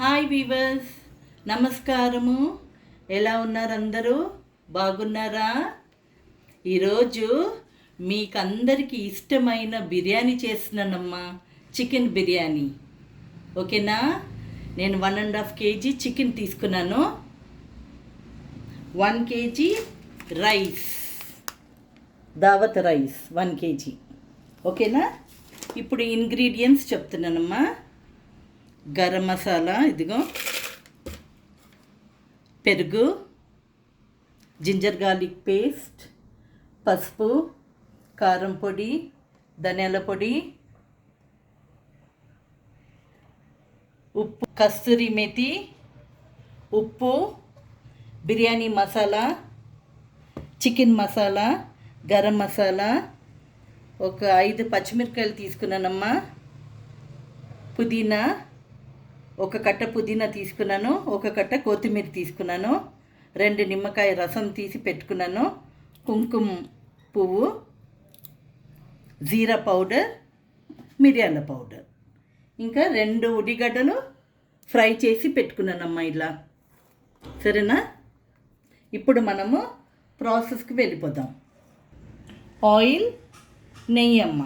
Hi weavers, నమస్కారము. ఎలా ఉన్నారు అందరూ? బాగున్నారా? ఈరోజు మీకందరికీ ఇష్టమైన బిర్యానీ చేస్తున్నానమ్మా, చికెన్ బిర్యానీ. ఓకేనా? నేను 1.5 kg చికెన్ తీసుకున్నాను, 1 kg రైస్, దావత్ రైస్ 1 kg. ఓకేనా? ఇప్పుడు ఇంగ్రీడియంట్స్ చెప్తున్నానమ్మా. గరం మసాలా, ఇదిగో పెరుగు, జింజర్ గార్లిక్ పేస్ట్, పసుపు, కారం పొడి, ధనియాల పొడి, ఉప్పు, కస్తూరి మేతి, ఉప్పు, బిర్యానీ మసాలా, చికెన్ మసాలా, గరం మసాలా, ఒక 5 పచ్చిమిరపకాయలు తీసుకున్నానమ్మా, పుదీనా, ఒక కట్ట పుదీనా తీసుకున్నాను, ఒక కట్ట కొత్తిమీర తీసుకున్నాను, 2 నిమ్మకాయ రసం తీసి పెట్టుకున్నాను, కుంకుమ పువ్వు, జీరా పౌడర్, మిరియాల పౌడర్, ఇంకా 2 ఉల్లిగడ్డలు ఫ్రై చేసి పెట్టుకున్నానమ్మా ఇలా. సరేనా? ఇప్పుడు మనము ప్రాసెస్కి వెళ్ళిపోదాం. ఆయిల్, నెయ్యి అమ్మ.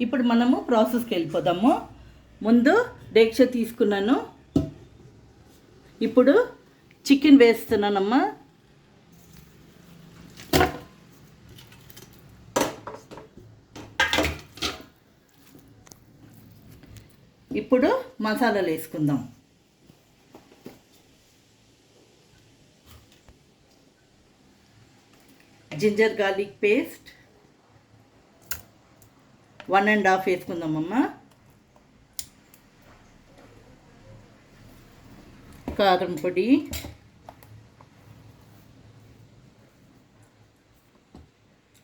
ఇప్పుడు మనము ప్రాసెస్కి వెళ్ళిపోదాము. ముందు డేక్ష తీసుకున్నాను, ఇప్పుడు చికెన్ వేస్తున్నానమ్మా. ఇప్పుడు మసాలాలు వేసుకుందాం. జింజర్ గార్లిక్ పేస్ట్ 1.5 వేసుకుందామమ్మా. కారం పొడి,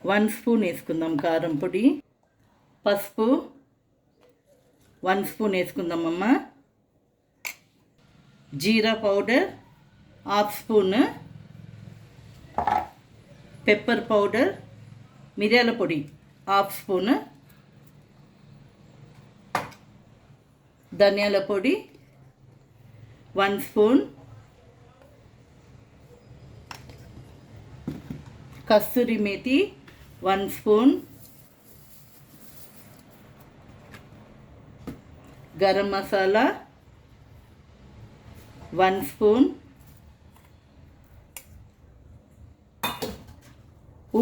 1 స్పూన్ వేసుకుందాం కారం పొడి, పసుపు 1 స్పూన్ వేసుకుందామమ్మా, jeera powder 1/2 spoon, pepper powder, మిరియాల పొడి 1/2 స్పూన్, ధనియాల పొడి 1 spoon, kasuri methi 1 spoon, garam masala 1 spoon,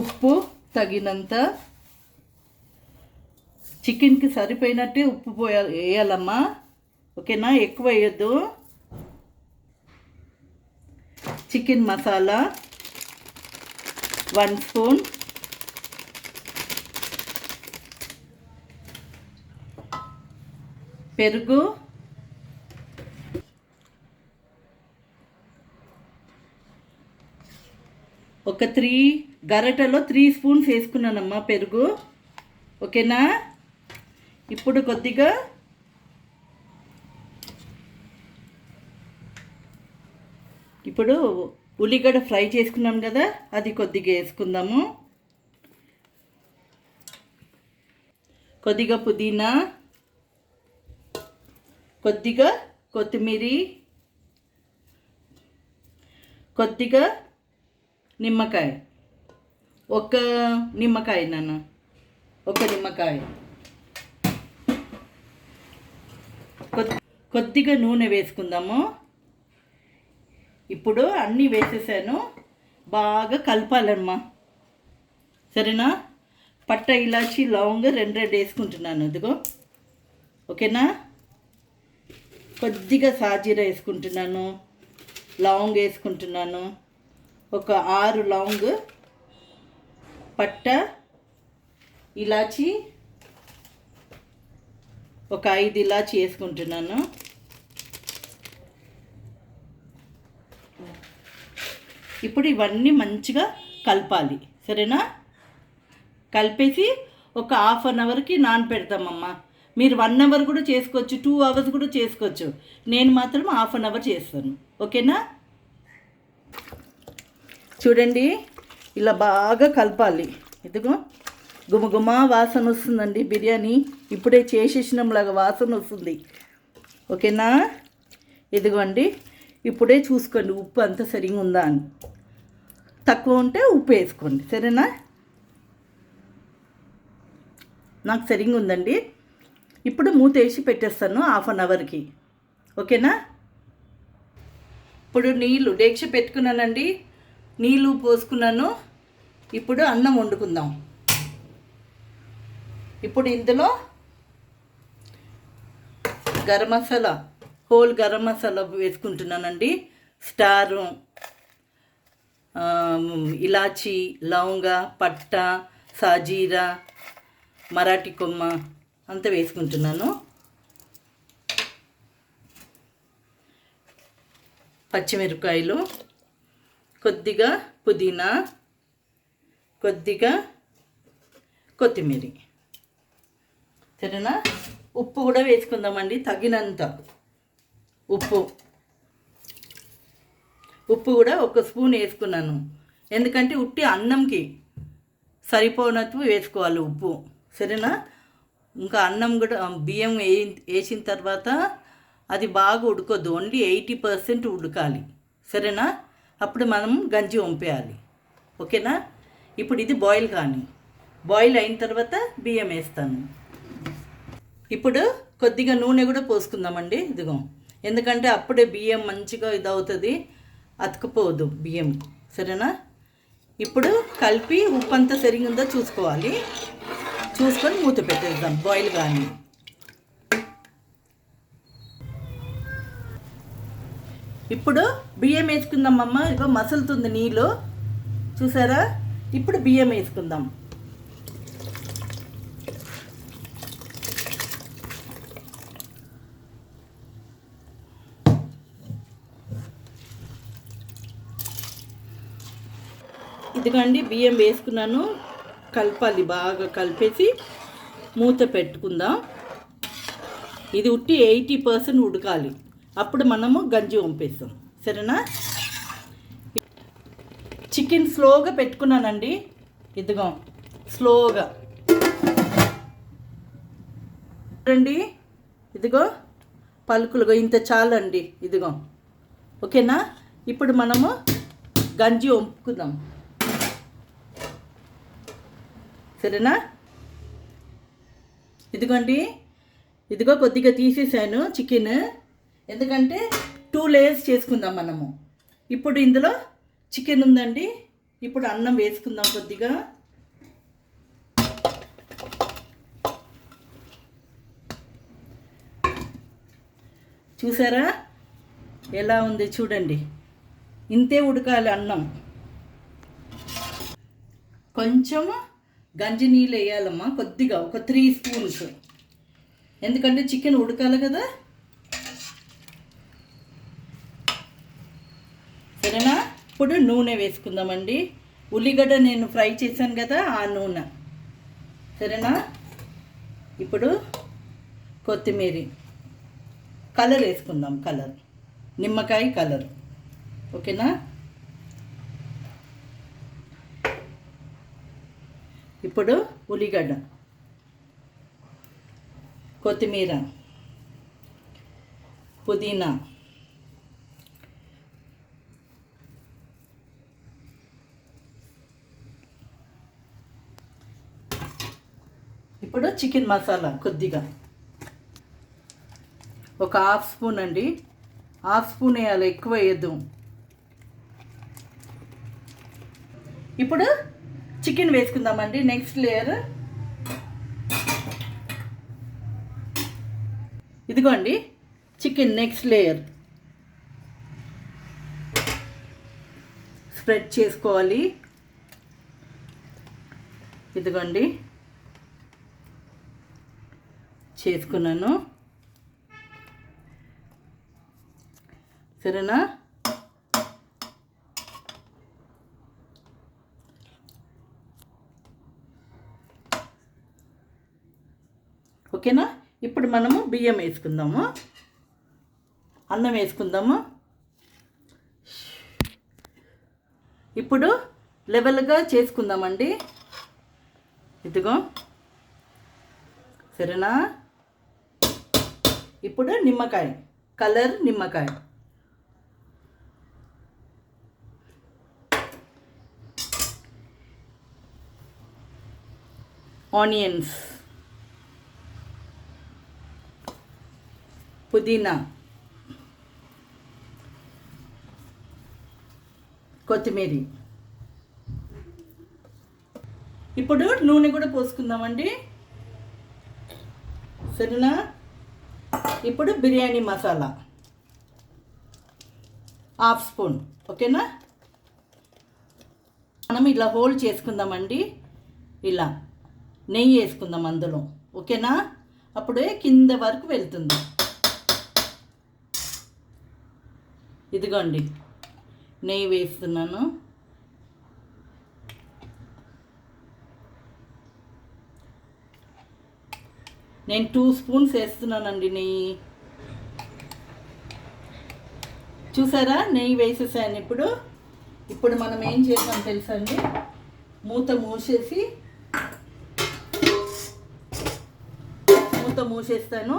ఉప్పు తగినంత. చికెన్కి సరిపోయినట్టే ఉప్పు వేయాలమ్మా. ఓకేనా? ఎక్కువ వేయద్దు. చికెన్ మసాలా 1 స్పూన్, పెరుగు ఒక 3 గరిటెలో 3 స్పూన్స్ వేసుకున్నానమ్మా పెరుగు. ఓకేనా? ఇప్పుడు కొద్దిగా ఉల్లిగడ్డ ఫ్రై చేసుకున్నాం కదా, అది కొద్దిగా వేసుకుందాము. కొద్దిగా పుదీనా, కొద్దిగా కొత్తిమీర, కొద్దిగా నిమ్మకాయ, ఒక నిమ్మకాయ నాన్న, ఒక నిమ్మకాయ, కొద్దిగా నూనె వేసుకుందాము. ఇప్పుడు అన్నీ వేసేసాను, బాగా కలపాలమ్మా. సరేనా? పట్ట, ఇలాచి, లవంగ 2 వేసుకుంటున్నాను. ఇదిగో. ఓకేనా? కొద్దిగా సాజీరా వేసుకుంటున్నాను, లవంగ వేసుకుంటున్నాను, ఒక 6 లవంగ, పట్ట, ఇలాచి ఒక 5 ఇలాచి వేసుకుంటున్నాను. ఇప్పుడు ఇవన్నీ మంచిగా కలపాలి. సరేనా? కలిపేసి ఒక 1/2 అవర్కి నానపెడతామమ్మా. మీరు 1 అవర్ కూడా చేసుకోవచ్చు, 2 అవర్స్ కూడా చేసుకోవచ్చు. నేను మాత్రం 1/2 అవర్ చేస్తాను. ఓకేనా? చూడండి, ఇలా బాగా కలపాలి. ఇదిగో గుమగుమ వాసన వస్తుందండి బిర్యానీ. ఇప్పుడే చేసేసినంలాగా వాసన వస్తుంది. ఓకేనా? ఇదిగోండి, ఇప్పుడే చూసుకోండి ఉప్పు అంత సరిగా ఉందా అని. తక్కువ ఉంటే ఉప్పు వేసుకోండి, సరేనా? నాకు సరిగా ఉందండి. ఇప్పుడు మూత వేసి పెట్టేస్తాను 1/2 అవర్కి, ఓకేనా? ఇప్పుడు నీళ్ళు డేక్ష పెట్టుకున్నానండి, నీళ్ళు పోసుకున్నాను. ఇప్పుడు అన్నం వండుకుందాం. ఇప్పుడు ఇందులో గరం మసాలా, హోల్ గరం మసాలా వేసుకుంటున్నానండి. స్టారు, ఇలాచి, లవంగ, పట్ట, సాజీరా, మరాఠీ కొమ్మ అంతా వేసుకుంటున్నాను. పచ్చిమిరపకాయలు, కొద్దిగా పుదీనా, కొద్దిగా కొత్తిమీర, సరేనా? ఉప్పు కూడా వేసుకుందామండి, తగినంత ఉప్పు. ఉప్పు కూడా 1 స్పూన్ వేసుకున్నాను, ఎందుకంటే ఉట్టి అన్నంకి సరిపోనట్టు వేసుకోవాలి ఉప్పు, సరేనా? ఇంకా అన్నం కూడా బియ్యం వేసిన తర్వాత అది బాగా ఉడకొద్దు, ఓన్లీ 80% ఉడకాలి, సరేనా? అప్పుడు మనం గంజి వంపేయాలి, ఓకేనా? ఇప్పుడు ఇది బాయిల్ కానీ, బాయిల్ అయిన తర్వాత బియ్యం వేస్తాను. ఇప్పుడు కొద్దిగా నూనె కూడా పోసుకుందామండి, ఇదిగో. ఎందుకంటే అప్పుడే బియ్యం మంచిగా ఇదవుతుంది, అతుకుపోదు బియ్యం, సరేనా? ఇప్పుడు కలిపి ఉప్పు అంతా సరిగ్గా చూసుకోవాలి, చూసుకొని మూత పెట్టేద్దాం బాయిల్ కానీ. ఇప్పుడు బియ్యం వేసుకుందామమ్మ, ఇదిగో మసులుతుంది నీళ్ళు, చూసారా? ఇప్పుడు బియ్యం వేసుకుందాం. ఇదిగోండి బియ్యం వేసుకున్నాను, కలపాలి, బాగా కలిపేసి మూత పెట్టుకుందాం. ఇది ఉట్టి 80% ఉడకాలి, అప్పుడు మనము గంజి వంపేస్తాం, సరేనా? చికెన్ స్లోగా పెట్టుకున్నానండి, ఇదిగో స్లోగా చూడండి, ఇదిగో పలుకులుగా ఇంత చాలండి, ఇదిగో, ఓకేనా? ఇప్పుడు మనము గంజి వంపుకుందాం, సరేనా? ఇదిగోండి, ఇదిగో కొద్దిగా తీసేసాను చికెన్, ఎందుకంటే 2 లేయర్స్ చేసుకుందాం మనము. ఇప్పుడు ఇందులో చికెన్ ఉందండి, ఇప్పుడు అన్నం వేసుకుందాం కొద్దిగా. చూసారా ఎలా ఉంది? చూడండి, ఇంతే ఉడకాలి అన్నం. కొంచెం గంజి నీళ్ళు వేయాలమ్మా, కొద్దిగా, ఒక 3 స్పూన్స్, ఎందుకంటే చికెన్ ఉడకాలి కదా, సరేనా? ఇప్పుడు నూనె వేసుకుందామండి. ఉల్లిగడ్డ నేను ఫ్రై చేశాను కదా, ఆ నూనె, సరేనా? ఇప్పుడు కొత్తిమీర, కలర్ వేసుకుందాం, కలర్, నిమ్మకాయ కలర్, ఓకేనా? ఇప్పుడు ఉల్లిగడ్డ, కొత్తిమీర, పుదీనా, ఇప్పుడు చికెన్ మసాలా కొద్దిగా, ఒక 1/2 స్పూన్ అండి, 1/2 స్పూన్ వేయాలి, ఎక్కువ వేయద్దు. ఇప్పుడు చికెన్ వేసుకుందామండి, నెక్స్ట్ లేయర్. ఇదిగోండి చికెన్ నెక్స్ట్ లేయర్ స్ప్రెడ్ చేసుకోవాలి. ఇదిగోండి చేసుకున్నాను, సరేనా? ఓకేనా? ఇప్పుడు మనము బియ్యం వేసుకుందాము, అన్నం వేసుకుందాము. ఇప్పుడు లెవెల్గా చేసుకుందామండి, ఇదిగో, సరేనా? ఇప్పుడు నిమ్మకాయ, కలర్ నిమ్మకాయ, ఆనియన్స్, పుదీనా, కొత్తిమీర. ఇప్పుడు నూనె కూడా పోసుకుందామండి, సరేనా? ఇప్పుడు బిర్యానీ మసాలా 1/2 స్పూన్, ఓకేనా? మనం ఇలా హోల్డ్ చేసుకుందామండి, ఇలా నెయ్యి వేసుకుందాం అందులో, ఓకేనా? అప్పుడే కింద వరకు వెళ్తుంది. ఇదిగోండి నెయ్యి వేస్తున్నాను. నేను 2 స్పూన్స్ వేస్తున్నానండి నెయ్యి. చూసారా, నెయ్యి వేసేసాను. ఇప్పుడు మనం ఏం చేద్దాం తెలుసా అండి, మూత మూసేస్తాను.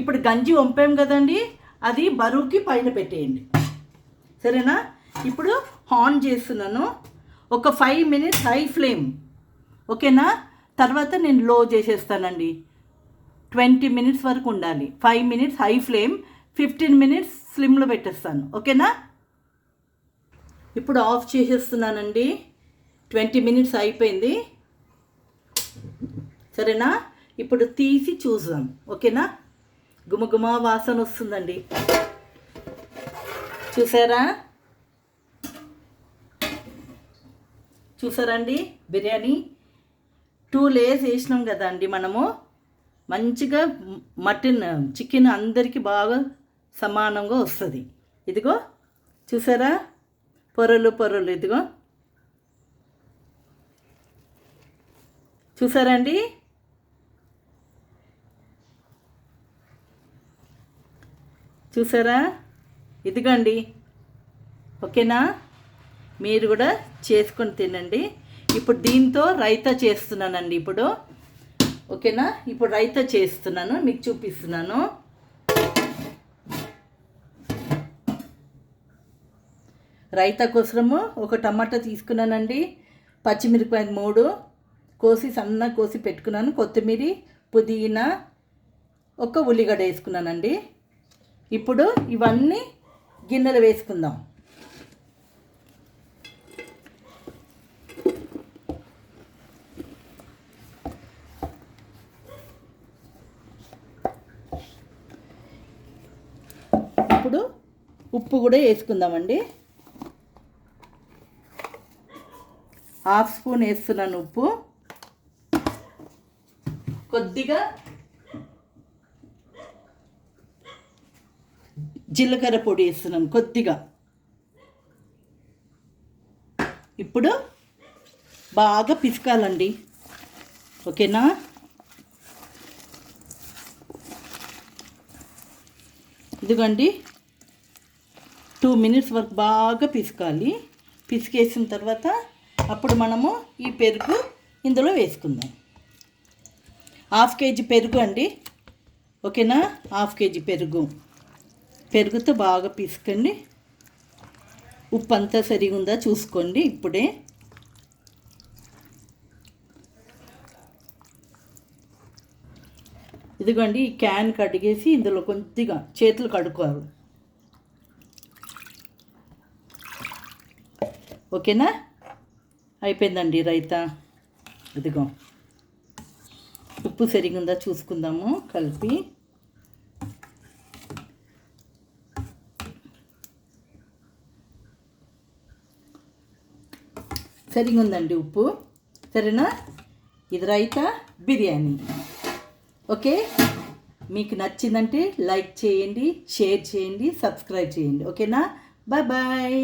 ఇప్పుడు గంజి వంపాం కదండి, అది బరువుకి పైన పెట్టేయండి, సరేనా? ఇప్పుడు ఆన్ చేస్తున్నాను. ఒక 5 మినిట్స్ హై ఫ్లేమ్, ఓకేనా? తర్వాత నేను లో చేసేస్తానండి. 20 మినిట్స్ వరకు ఉండాలి. 5 మినిట్స్ హై ఫ్లేమ్, 15 మినిట్స్ స్లిమ్లో పెట్టేస్తాను, ఓకేనా? ఇప్పుడు ఆఫ్ చేసేస్తున్నానండి. 20 మినిట్స్ అయిపోయింది, సరేనా? ఇప్పుడు తీసి చూద్దాం, ఓకేనా? గుమగుమ వాసన వస్తుందండి. చూసారండి బిర్యానీ 2 లేయర్స్ వేసినాం కదా అండి మనము. మంచిగా చికెన్ అందరికీ బాగా సమానంగా వస్తుంది. ఇదిగో చూసారా, పొరలు ఇదిగో చూసారండి. చూసారా, ఇదిగోండి, ఓకేనా? మీరు కూడా చేసుకొని తినండి. ఇప్పుడు దీంతో రైతా చేస్తున్నానండి ఇప్పుడు, ఓకేనా? ఇప్పుడు రైతా చేస్తున్నాను, మీకు చూపిస్తున్నాను. రైతా కోసము ఒక టమాటా తీసుకున్నానండి, పచ్చిమిరపకాయలు 3 కోసి సన్నగా కోసి పెట్టుకున్నాను, కొత్తిమీర, పుదీనా, ఒక ఉల్లిగడ్డ వేసుకున్నానండి. ఇప్పుడు ఇవన్నీ గిన్నెలు వేసుకుందాం. ఇప్పుడు ఉప్పు కూడా వేసుకుందామండి. 1/2 స్పూన్ వేస్తున్నాను ఉప్పు. కొద్దిగా జీలకర్ర పొడి వేస్తున్నాను కొద్దిగా. ఇప్పుడు బాగా పిసకాలండి, ఓకేనా? ఇదిగోండి 2 మినిట్స్ వరకు బాగా పిసకాలి. పిసికేసిన తర్వాత అప్పుడు మనము ఈ పెరుగు ఇందులో వేసుకుందాం. 1/2 కేజీ పెరుగు అండి, ఓకేనా? 1/2 కేజీ పెరుగుతో బాగా పిసకండి. ఉప్పు అంతా సరిగా ఉందా చూసుకోండి ఇప్పుడే. ఇదిగోండి ఈ క్యాన్ కడిగేసి ఇందులో కొద్దిగా చేతులు కడుక్కోవాలి, ఓకేనా? అయిపోయిందండి రైతా. ఇదిగో ఉప్పు సరిగా ఉందా చూసుకుందాము కలిపి. సరిగా ఉందండి ఉప్పు, సరేనా? ఇది రైతా బిర్యానీ, ఓకే? మీకు నచ్చిందంటే లైక్ చేయండి, షేర్ చేయండి, సబ్స్క్రైబ్ చేయండి, ఓకేనా? బాయ్.